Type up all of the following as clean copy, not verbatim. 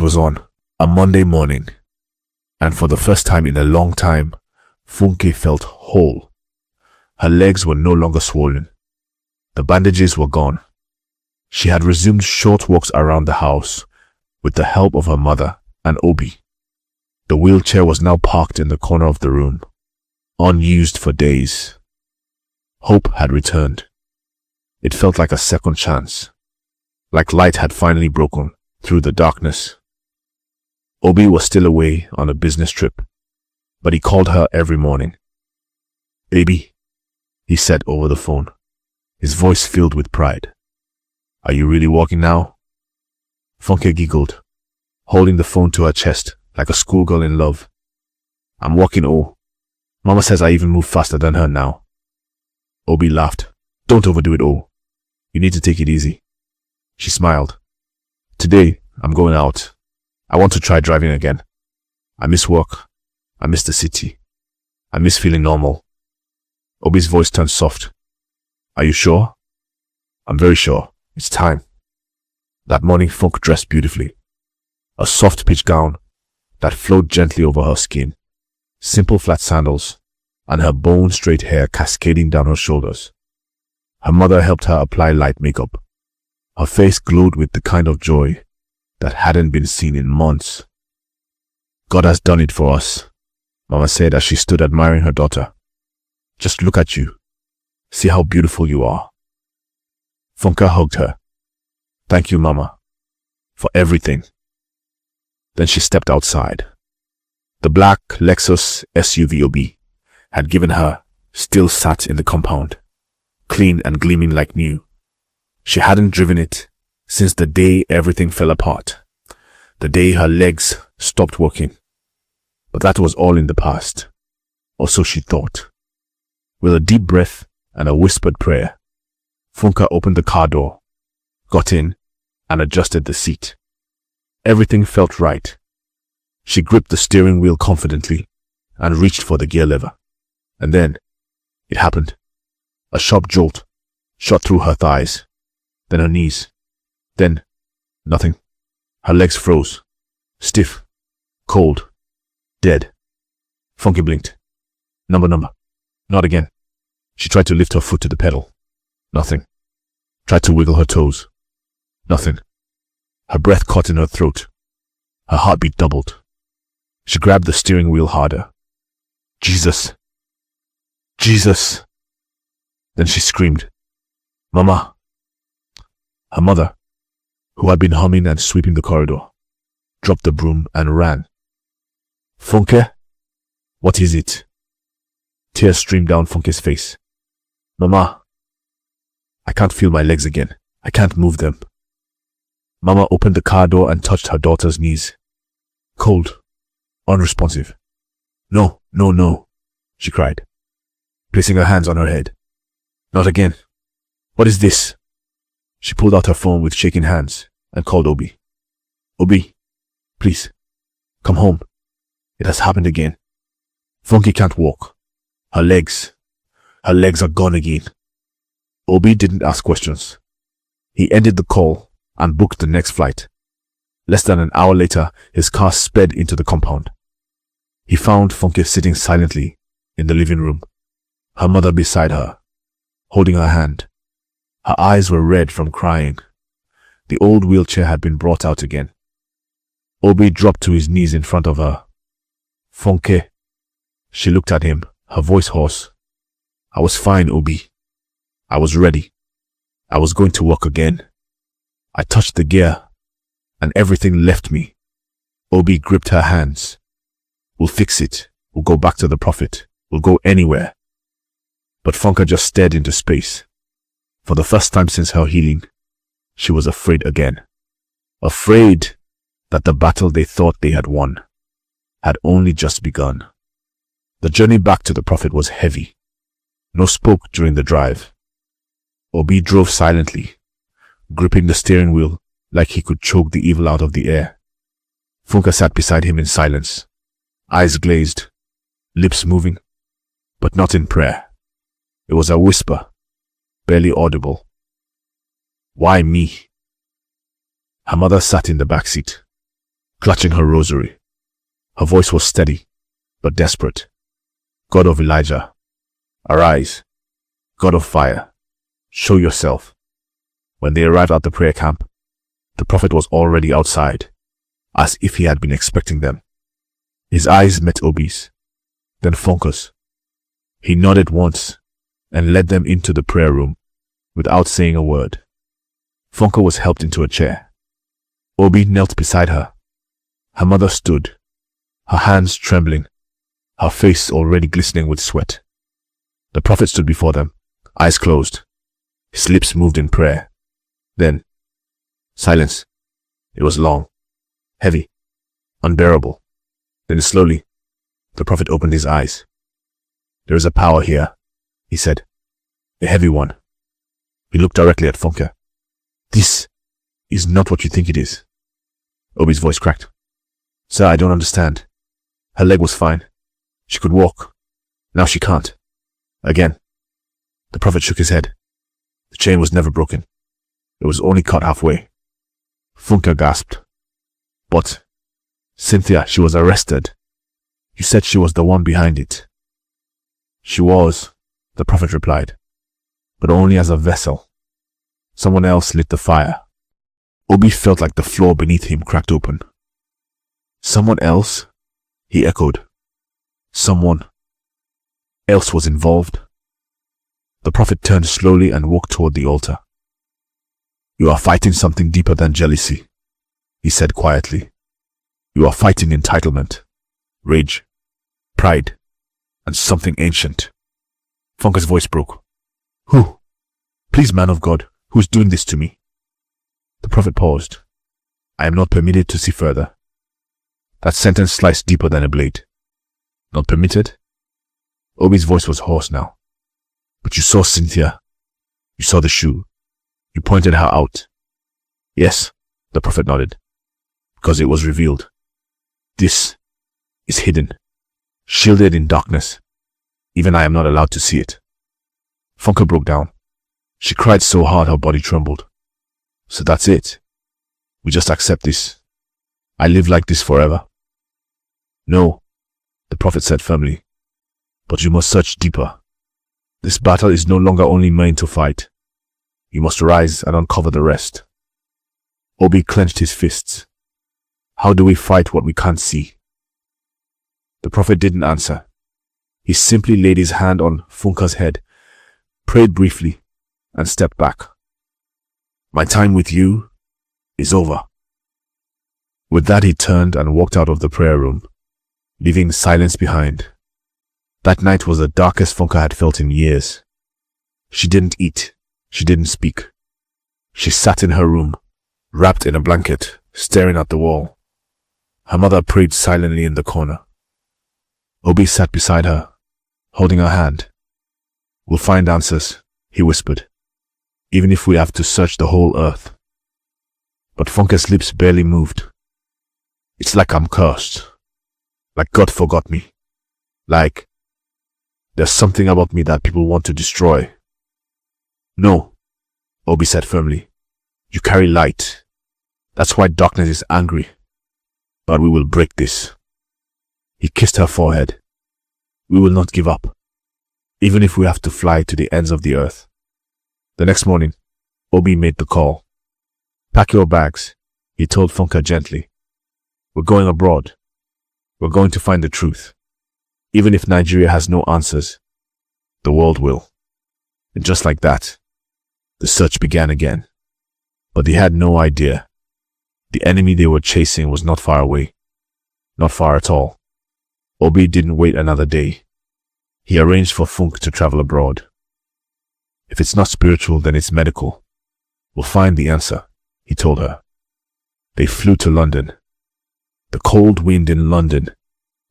was on, a Monday morning, and for the first time in a long time, Funke felt whole. Her legs were no longer swollen. The bandages were gone. She had resumed short walks around the house with the help of her mother and Obi. The wheelchair was now parked in the corner of the room, unused for days. Hope had returned. It felt like a second chance, like light had finally broken through the darkness. Obi was still away on a business trip, but he called her every morning. "Baby," he said over the phone, his voice filled with pride. "Are you really walking now?" Funke giggled, holding the phone to her chest like a schoolgirl in love. "I'm walking, oh. Mama says I even move faster than her now." Obi laughed. "Don't overdo it, oh. You need to take it easy." She smiled. "Today, I'm going out. I want to try driving again. I miss work. I miss the city. I miss feeling normal." Obi's voice turned soft. "Are you sure?" "I'm very sure. It's time." That morning, Funk dressed beautifully. A soft pitch gown that flowed gently over her skin, simple flat sandals, and her bone-straight hair cascading down her shoulders. Her mother helped her apply light makeup. Her face glowed with the kind of joy that hadn't been seen in months. "God has done it for us," Mama said as she stood admiring her daughter. "Just look at you. See how beautiful you are." Funke hugged her. "Thank you, Mama, for everything." Then she stepped outside. The black Lexus SUV Obi had given her still sat in the compound, clean and gleaming like new. She hadn't driven it since the day everything fell apart, the day her legs stopped working. But that was all in the past, or so she thought. With a deep breath and a whispered prayer, Funke opened the car door, got in, and adjusted the seat. Everything felt right. She gripped the steering wheel confidently and reached for the gear lever. And then, it happened. A sharp jolt shot through her thighs, then her knees. Then, nothing. Her legs froze, stiff, cold, dead. Funke blinked. Number. Not again. She tried to lift her foot to the pedal. Nothing. Tried to wiggle her toes. Nothing. Her breath caught in her throat. Her heartbeat doubled. She grabbed the steering wheel harder. Jesus. Jesus. Then she screamed. Mama. Her mother, who had been humming and sweeping the corridor, dropped the broom and ran. Funke? What is it? Tears streamed down Funke's face. Mama. I can't feel my legs again. I can't move them. Mama opened the car door and touched her daughter's knees. Cold. Unresponsive. No, she cried, placing her hands on her head. Not again. What is this? She pulled out her phone with shaking hands and called Obi. Obi, please, come home. It has happened again. Funke can't walk. Her legs are gone again. Obi didn't ask questions. He ended the call and booked the next flight. Less than an hour later, his car sped into the compound. He found Funke sitting silently in the living room, her mother beside her, holding her hand. Her eyes were red from crying. The old wheelchair had been brought out again. Obi dropped to his knees in front of her. Funke. She looked at him, her voice hoarse. I was fine, Obi. I was ready. I was going to walk again. I touched the gear, and everything left me. Obi gripped her hands. We'll fix it. We'll go back to the Prophet. We'll go anywhere. But Funke just stared into space. For the first time since her healing, she was afraid again. Afraid that the battle they thought they had won had only just begun. The journey back to the Prophet was heavy. No spoke during the drive. Obi drove silently, gripping the steering wheel like he could choke the evil out of the air. Funke sat beside him in silence, eyes glazed, lips moving, but not in prayer. It was a whisper, barely audible. Why me? Her mother sat in the back seat, clutching her rosary. Her voice was steady, but desperate. God of Elijah, arise. God of fire, show yourself. When they arrived at the prayer camp, the prophet was already outside, as if he had been expecting them. His eyes met Obi's, then Funke's. He nodded once and led them into the prayer room without saying a word. Funke was helped into a chair. Obi knelt beside her. Her mother stood, her hands trembling, her face already glistening with sweat. The prophet stood before them, eyes closed. His lips moved in prayer. Then, silence. It was long, heavy, unbearable. Then slowly, the prophet opened his eyes. There is a power here, he said. A heavy one. He looked directly at Funke. This is not what you think it is. Obi's voice cracked. Sir, I don't understand. Her leg was fine. She could walk. Now she can't. Again. The prophet shook his head. The chain was never broken. It was only cut halfway. Funke gasped. But, Cynthia, she was arrested. You said she was the one behind it. She was, the prophet replied, but only as a vessel. Someone else lit the fire. Obi felt like the floor beneath him cracked open. Someone else? He echoed. Someone else was involved. The prophet turned slowly and walked toward the altar. You are fighting something deeper than jealousy, he said quietly. You are fighting entitlement, rage, pride, and something ancient. Funke's voice broke. Who? Please, man of God, who's doing this to me? The prophet paused. I am not permitted to see further. That sentence sliced deeper than a blade. Not permitted? Obi's voice was hoarse now. But you saw Cynthia. You saw the shoe. You pointed her out. Yes, the prophet nodded. Because it was revealed. This is hidden, shielded in darkness. Even I am not allowed to see it. Funke broke down. She cried so hard her body trembled. So that's it. We just accept this. I live like this forever. No, the prophet said firmly. But you must search deeper. This battle is no longer only mine to fight. You must rise and uncover the rest. Obi clenched his fists. How do we fight what we can't see? The prophet didn't answer. He simply laid his hand on Funke's head, prayed briefly, and stepped back. My time with you is over. With that, he turned and walked out of the prayer room, leaving silence behind. That night was the darkest Funke had felt in years. She didn't eat. She didn't speak. She sat in her room, wrapped in a blanket, staring at the wall. Her mother prayed silently in the corner. Obi sat beside her, holding her hand. We'll find answers, he whispered, even if we have to search the whole earth. But Funke's lips barely moved. It's like I'm cursed. Like God forgot me. Like there's something about me that people want to destroy. No, Obi said firmly. You carry light. That's why darkness is angry. But we will break this. He kissed her forehead. We will not give up, even if we have to fly to the ends of the earth. The next morning, Obi made the call. Pack your bags, he told Funke gently. We're going abroad. We're going to find the truth. Even if Nigeria has no answers, the world will. And just like that, the search began again. But they had no idea. The enemy they were chasing was not far away. Not far at all. Obi didn't wait another day. He arranged for Funke to travel abroad. If it's not spiritual, then it's medical. We'll find the answer, he told her. They flew to London. The cold wind in London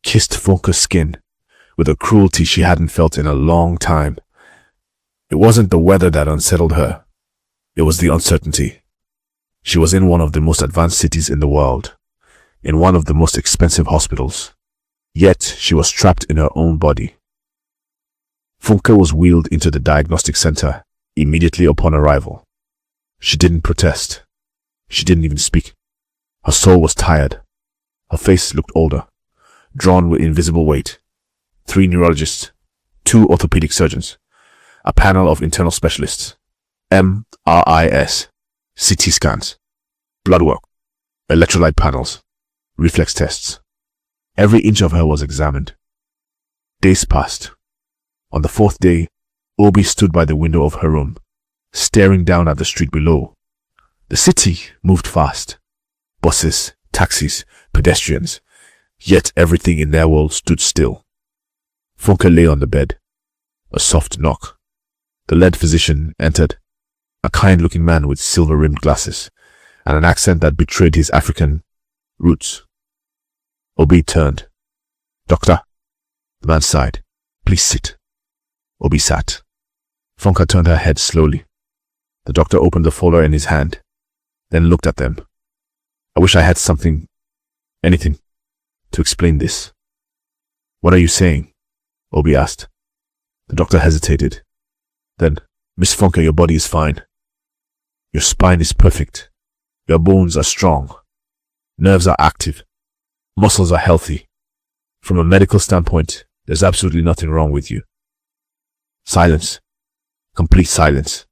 kissed Funke's skin with a cruelty she hadn't felt in a long time. It wasn't the weather that unsettled her. It was the uncertainty. She was in one of the most advanced cities in the world, in one of the most expensive hospitals. Yet she was trapped in her own body. Funke was wheeled into the diagnostic center immediately upon arrival. She didn't protest. She didn't even speak. Her soul was tired, Her face looked older, drawn with invisible weight. 3 neurologists, 2 orthopedic surgeons, a panel of internal specialists, MRIs, CT scans, blood work, electrolyte panels, reflex tests. Every inch of her was examined. Days passed. On the 4th day, Obi stood by the window of her room, staring down at the street below. The city moved fast. Buses, taxis, pedestrians. Yet everything in their world stood still. Funke lay on the bed. A soft knock. The lead physician entered, a kind-looking man with silver-rimmed glasses and an accent that betrayed his African roots. Obi turned. "Doctor?" The man sighed. "Please sit." Obi sat. Funke turned her head slowly. The doctor opened the folder in his hand, then looked at them. "I wish I had anything, to explain this." "What are you saying?" Obi asked. The doctor hesitated. Then, "Miss Funke, your body is fine. Your spine is perfect. Your bones are strong. Nerves are active. Muscles are healthy. From a medical standpoint, there's absolutely nothing wrong with you." Silence. Complete silence.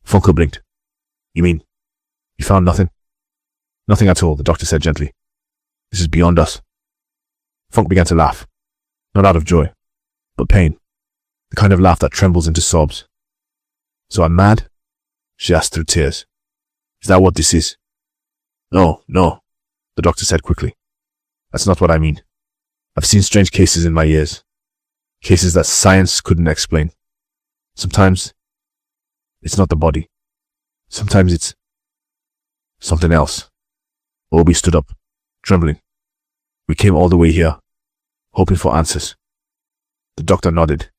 Funke blinked. "You mean, you found nothing?" "Nothing at all," the doctor said gently. "This is beyond us." Funke began to laugh. Not out of joy, but pain. The kind of laugh that trembles into sobs. "So I'm mad?" she asked through tears. "Is that what this is?" No, the doctor said quickly. "That's not what I mean. I've seen strange cases in my years. Cases that science couldn't explain. Sometimes it's not the body. Sometimes it's something else." Obi stood up, trembling. "We came all the way here, hoping for answers." The doctor nodded,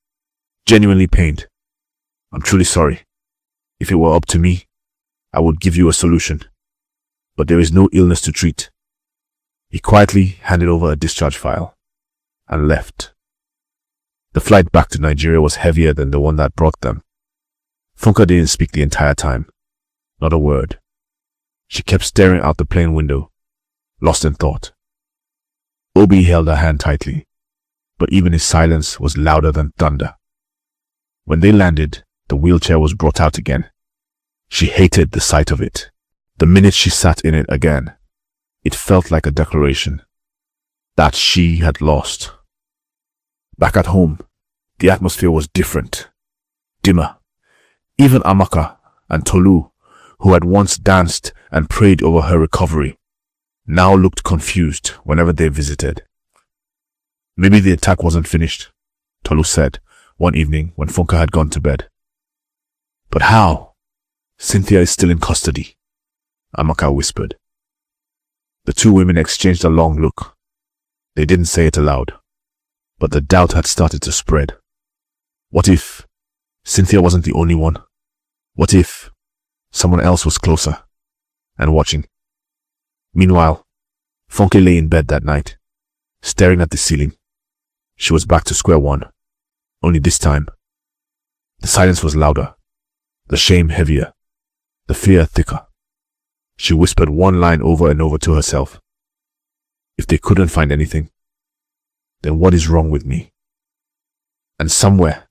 genuinely pained. "I'm truly sorry. If it were up to me, I would give you a solution. But there is no illness to treat." He quietly handed over a discharge file and left. The flight back to Nigeria was heavier than the one that brought them. Funke didn't speak the entire time. Not a word. She kept staring out the plane window, lost in thought. Obi held her hand tightly, but even his silence was louder than thunder. When they landed, the wheelchair was brought out again. She hated the sight of it. The minute she sat in it again, it felt like a declaration that she had lost. Back at home, the atmosphere was different, dimmer. Even Amaka and Tolu, who had once danced and prayed over her recovery, now looked confused whenever they visited. "Maybe the attack wasn't finished," Tolu said one evening when Funke had gone to bed. "But how? Cynthia is still in custody," Amaka whispered. The 2 women exchanged a long look. They didn't say it aloud, but the doubt had started to spread. What if Cynthia wasn't the only one? What if someone else was closer and watching? Meanwhile, Funke lay in bed that night, staring at the ceiling. She was back to square one, only this time the silence was louder, the shame heavier, the fear thicker. She whispered one line over and over to herself. If they couldn't find anything, then what is wrong with me? And somewhere,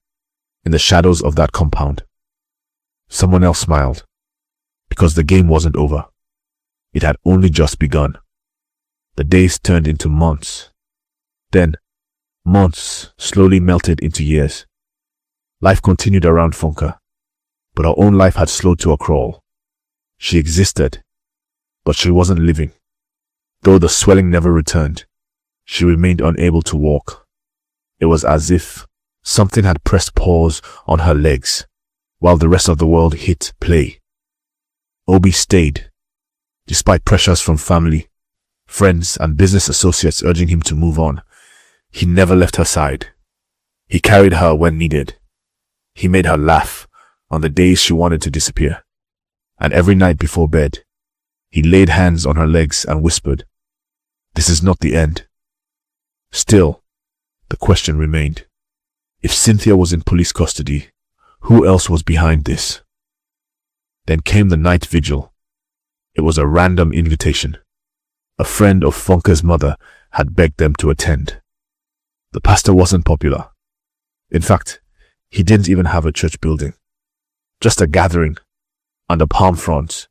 in the shadows of that compound, someone else smiled, because the game wasn't over. It had only just begun. The days turned into months. Then, months slowly melted into years. Life continued around Funke, but her own life had slowed to a crawl. She existed, but she wasn't living. Though the swelling never returned, she remained unable to walk. It was as if something had pressed pause on her legs, while the rest of the world hit play. Obi stayed, despite pressures from family, friends, and business associates urging him to move on. He never left her side. He carried her when needed. He made her laugh on the days she wanted to disappear. And every night before bed, he laid hands on her legs and whispered, "This is not the end." Still, the question remained. If Cynthia was in police custody, who else was behind this? Then came the night vigil. It was a random invitation. A friend of Funke's mother had begged them to attend. The pastor wasn't popular. In fact, he didn't even have a church building. Just a gathering under palm fronds,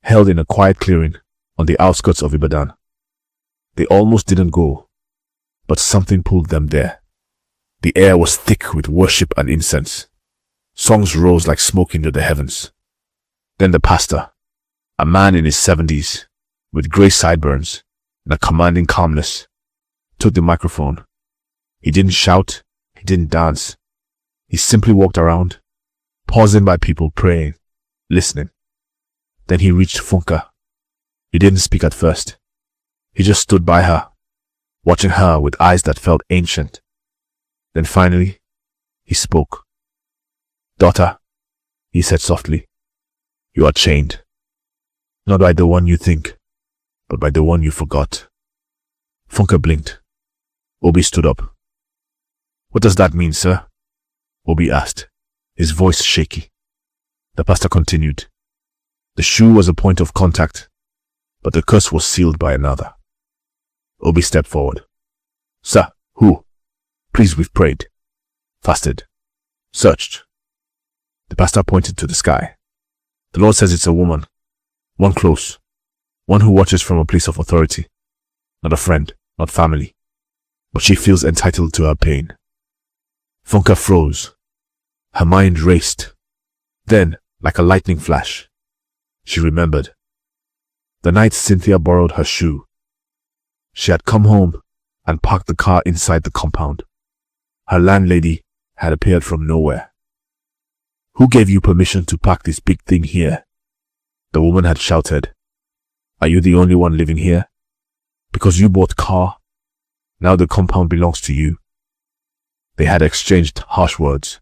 held in a quiet clearing on the outskirts of Ibadan. They almost didn't go, but something pulled them there. The air was thick with worship and incense. Songs rose like smoke into the heavens. Then the pastor, a man in his 70s, with grey sideburns and a commanding calmness, took the microphone. He didn't shout, he didn't dance. He simply walked around, pausing by people praying, listening. Then he reached Funke. He didn't speak at first. He just stood by her, watching her with eyes that felt ancient. Then finally, he spoke. "Daughter," he said softly, "you are chained. Not by the one you think, but by the one you forgot." Funke blinked. Obi stood up. "What does that mean, sir?" Obi asked, his voice shaky. The pastor continued. "The shoe was a point of contact, but the curse was sealed by another." Obi stepped forward. "Sir, who? Please, we've prayed, fasted, searched." The pastor pointed to the sky. "The Lord says it's a woman, one close, one who watches from a place of authority, not a friend, not family, but she feels entitled to her pain." Funke froze. Her mind raced. Then, like a lightning flash, she remembered. The night Cynthia borrowed her shoe. She had come home and parked the car inside the compound. Her landlady had appeared from nowhere. "Who gave you permission to park this big thing here?" The woman had shouted. "Are you the only one living here? Because you bought car, now the compound belongs to you." They had exchanged harsh words.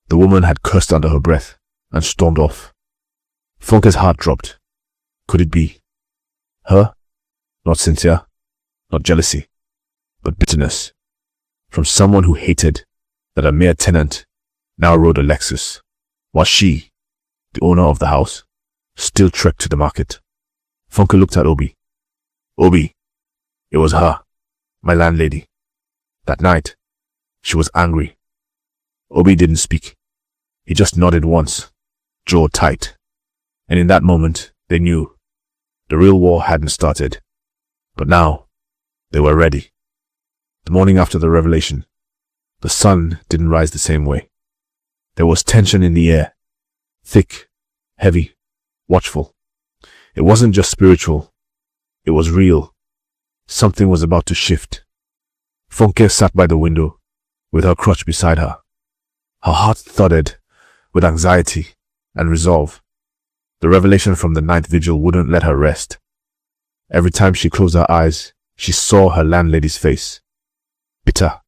The woman had cursed under her breath and stormed off. Funke's heart dropped. Could it be her? Not Cynthia, not jealousy, but bitterness. From someone who hated that a mere tenant now rode a Lexus, while she, the owner of the house, still trekked to the market. Funke looked at Obi. "Obi, it was her, my landlady. That night, she was angry." Obi didn't speak. He just nodded once, jaw tight. And in that moment, they knew the real war hadn't started. But now, they were ready. The morning after the revelation, the sun didn't rise the same way. There was tension in the air, thick, heavy, watchful. It wasn't just spiritual, it was real. Something was about to shift. Funke sat by the window, with her crutch beside her. Her heart thudded with anxiety and resolve. The revelation from the night vigil wouldn't let her rest. Every time she closed her eyes, she saw her landlady's face. Bitter,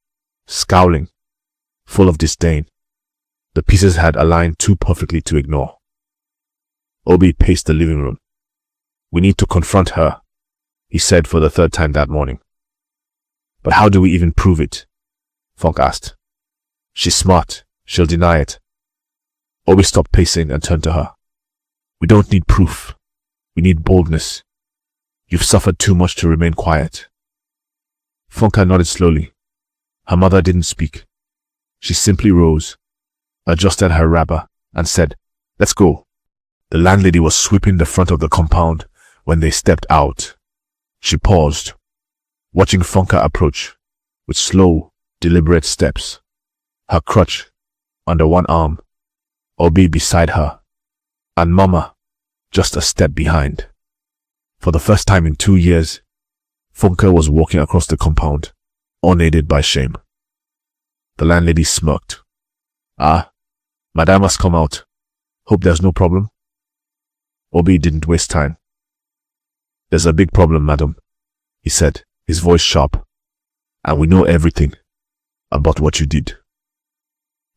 scowling, full of disdain. The pieces had aligned too perfectly to ignore. Obi paced the living room. "We need to confront her," he said for the third time that morning. "But how do we even prove it?" Funke asked. "She's smart. She'll deny it." Obi stopped pacing and turned to her. "We don't need proof. We need boldness. You've suffered too much to remain quiet." Funke nodded slowly. Her mother didn't speak. She simply rose, adjusted her wrapper, and said, "Let's go." The landlady was sweeping the front of the compound when they stepped out. She paused, watching Funke approach with slow, deliberate steps. Her crutch under one arm, Obi beside her, and Mama just a step behind. For the first time in 2 years, Funke was walking across the compound, unaided by shame. The landlady smirked. "Ah, Madame has come out. Hope there's no problem." Obi didn't waste time. "There's a big problem, madam," he said, his voice sharp. "And we know everything about what you did."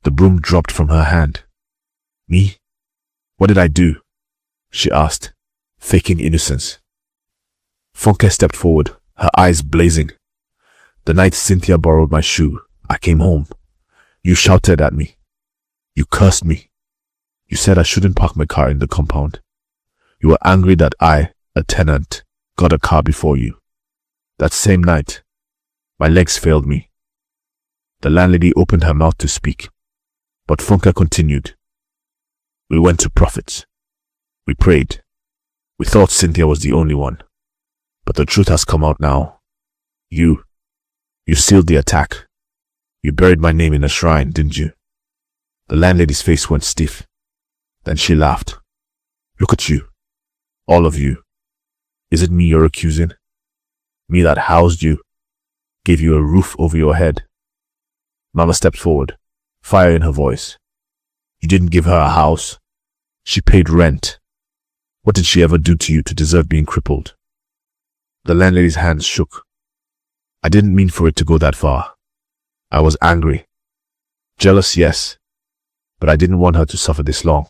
The broom dropped from her hand. "Me? What did I do?" she asked, faking innocence. Funke stepped forward, her eyes blazing. "The night Cynthia borrowed my shoe, I came home. You shouted at me. You cursed me. You said I shouldn't park my car in the compound. You were angry that I, a tenant, got a car before you. That same night, my legs failed me. The landlady opened her mouth to speak, but Funke continued. We went to prophets. We prayed. We thought Cynthia was the only one. But the truth has come out now. You sealed the attack. You buried my name in a shrine, didn't you? The landlady's face went stiff. Then she laughed. Look at you. All of you. Is it me you're accusing? Me that housed you, gave you a roof over your head. Mama stepped forward, fire in her voice. You didn't give her a house. She paid rent. What did she ever do to you to deserve being crippled? The landlady's hands shook. I didn't mean for it to go that far. I was angry. Jealous, yes, but I didn't want her to suffer this long.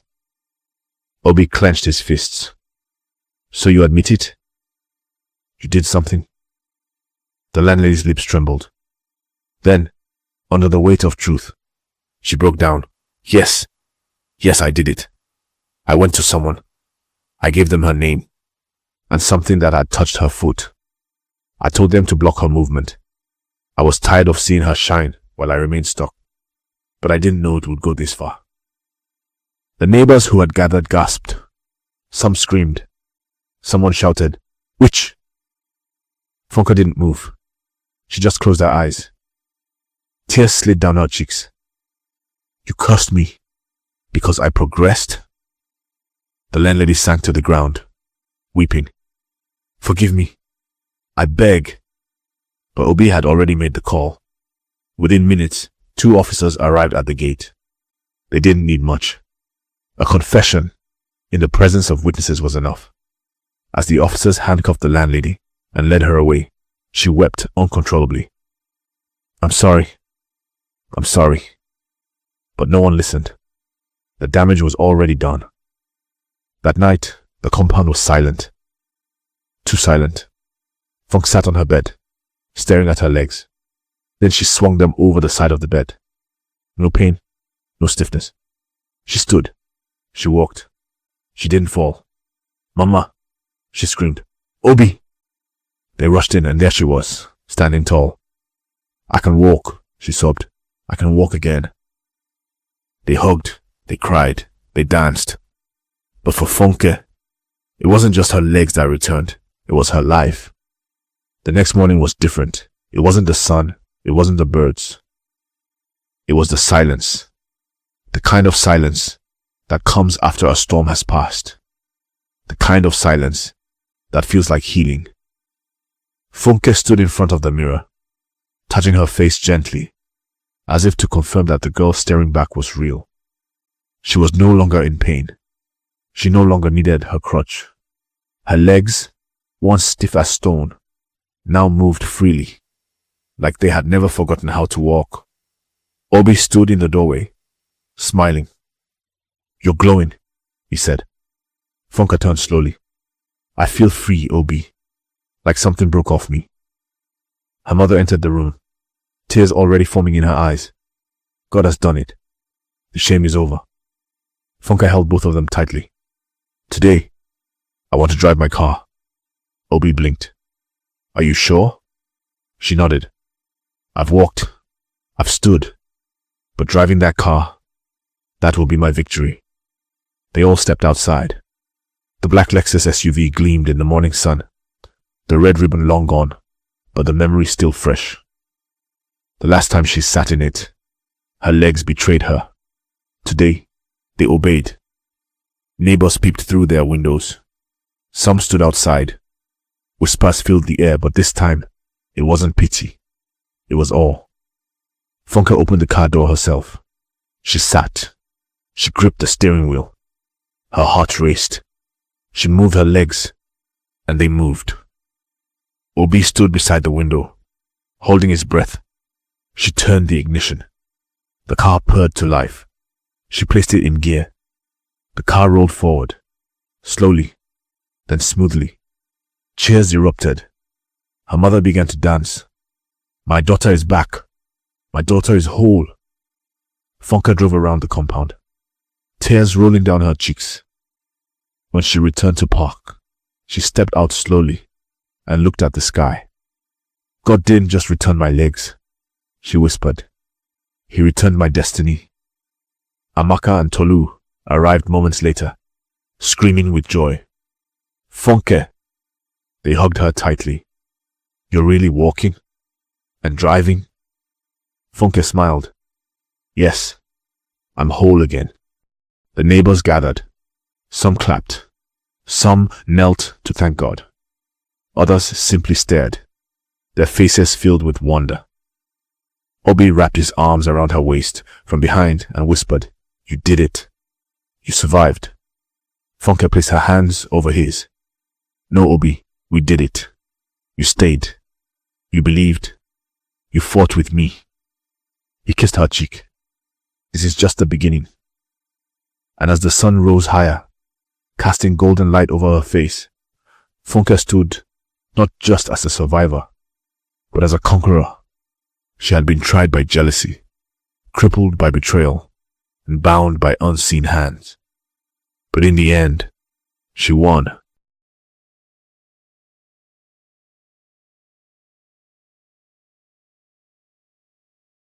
Obi clenched his fists. So you admit it? You did something? The landlady's lips trembled. Then, under the weight of truth, she broke down. Yes, I did it. I went to someone. I gave them her name and something that had touched her foot. I told them to block her movement. I was tired of seeing her shine while I remained stuck, but I didn't know it would go this far. The neighbors who had gathered gasped. Some screamed. Someone shouted, Witch! Funke didn't move. She just closed her eyes. Tears slid down her cheeks. You cursed me because I progressed? The landlady sank to the ground, weeping. Forgive me. I beg. But Obi had already made the call. Within minutes, 2 officers arrived at the gate. They didn't need much. A confession in the presence of witnesses was enough. As the officers handcuffed the landlady and led her away, she wept uncontrollably. I'm sorry. But no one listened. The damage was already done. That night, the compound was silent. Too silent. Funke sat on her bed, staring at her legs. Then she swung them over the side of the bed. No pain, no stiffness. She stood. She walked. She didn't fall. Mama, she screamed. Obi! They rushed in and there she was, standing tall. I can walk, she sobbed. I can walk again. They hugged, they cried, they danced. But for Funke, it wasn't just her legs that returned, it was her life. The next morning was different. It wasn't the sun, it wasn't the birds. It was the silence. The kind of silence that comes after a storm has passed. The kind of silence that feels like healing. Funke stood in front of the mirror, touching her face gently, as if to confirm that the girl staring back was real. She was no longer in pain. She no longer needed her crutch. Her legs, once stiff as stone, now moved freely, like they had never forgotten how to walk. Obi stood in the doorway, smiling. You're glowing, he said. Funke turned slowly. I feel free, Obi, like something broke off me. Her mother entered the room, tears already forming in her eyes. God has done it. The shame is over. Funke held both of them tightly. Today, I want to drive my car. Obi blinked. Are you sure? She nodded. I've walked. I've stood. But driving that car, that will be my victory. They all stepped outside. The black Lexus SUV gleamed in the morning sun. The red ribbon long gone, but the memory still fresh. The last time she sat in it, her legs betrayed her. Today, they obeyed. Neighbors peeped through their windows. Some stood outside. Whispers filled the air, but this time, it wasn't pity. It was awe. Funke opened the car door herself. She sat. She gripped the steering wheel. Her heart raced. She moved her legs, and they moved. Obi stood beside the window, holding his breath. She turned the ignition. The car purred to life. She placed it in gear. The car rolled forward, slowly, then smoothly. Cheers erupted. Her mother began to dance. My daughter is back. My daughter is whole. Funke drove around the compound, tears rolling down her cheeks. When she returned to park, she stepped out slowly, and looked at the sky. God didn't just return my legs, she whispered. He returned my destiny. Amaka and Tolu arrived moments later, screaming with joy. Funke! They hugged her tightly. You're really walking? And driving? Funke smiled. Yes, I'm whole again. The neighbors gathered. Some clapped. Some knelt to thank God. Others simply stared, their faces filled with wonder. Obi wrapped his arms around her waist from behind and whispered, You did it. You survived. Funke placed her hands over his. No, Obi, we did it. You stayed. You believed. You fought with me. He kissed her cheek. This is just the beginning. And as the sun rose higher, casting golden light over her face, Funke stood not just as a survivor, but as a conqueror. She had been tried by jealousy, crippled by betrayal, and bound by unseen hands. But in the end, she won.